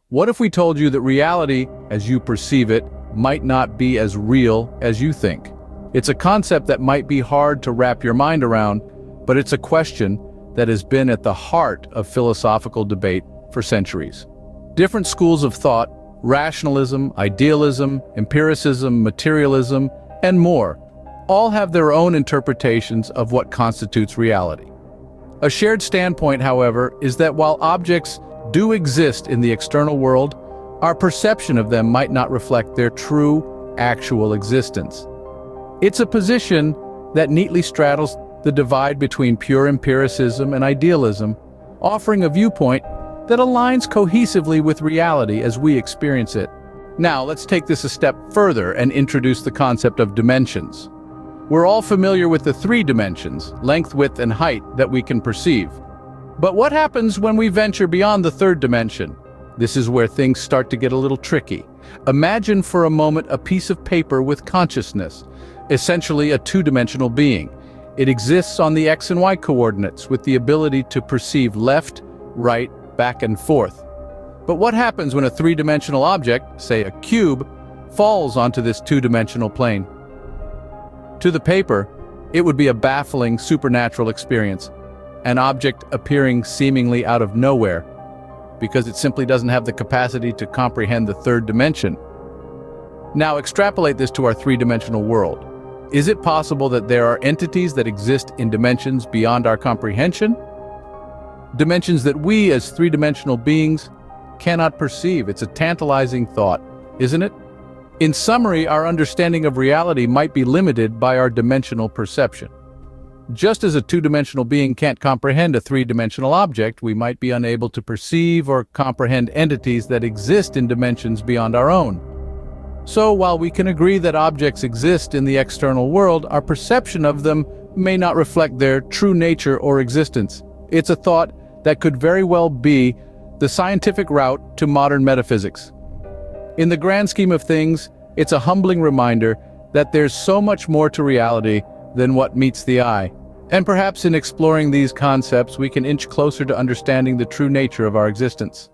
What if we told you that reality, as you perceive it, might not be as real as you think? It's a concept that might be hard to wrap your mind around, but it's a question that has been at the heart of philosophical debate for centuries. Different schools of thought, rationalism, idealism, empiricism, materialism, and more, all have their own interpretations of what constitutes reality. A shared standpoint, however, is that while objects do exist in the external world, our perception of them might not reflect their true, actual existence. It's a position that neatly straddles the divide between pure empiricism and idealism, offering a viewpoint that aligns cohesively with reality as we experience it. Now, let's take this a step further and introduce the concept of dimensions. We're all familiar with the three dimensions, length, width, and height, that we can perceive. But what happens when we venture beyond the third dimension? This is where things start to get a little tricky. Imagine for a moment a piece of paper with consciousness, essentially a two-dimensional being. It exists on the X and Y coordinates with the ability to perceive left, right, back and forth. But what happens when a three-dimensional object, say a cube, falls onto this two-dimensional plane? To the paper, it would be a baffling supernatural experience, an object appearing seemingly out of nowhere, because it simply doesn't have the capacity to comprehend the third dimension. Now extrapolate this to our three-dimensional world. Is it possible that there are entities that exist in dimensions beyond our comprehension? Dimensions that we, as three-dimensional beings, cannot perceive. It's a tantalizing thought, isn't it? In summary, our understanding of reality might be limited by our dimensional perception. Just as a two-dimensional being can't comprehend a three-dimensional object, we might be unable to perceive or comprehend entities that exist in dimensions beyond our own. So, while we can agree that objects exist in the external world, our perception of them may not reflect their true nature or existence. It's a thought that could very well be the scientific route to modern metaphysics. In the grand scheme of things, it's a humbling reminder that there's so much more to reality than what meets the eye. And perhaps in exploring these concepts, we can inch closer to understanding the true nature of our existence.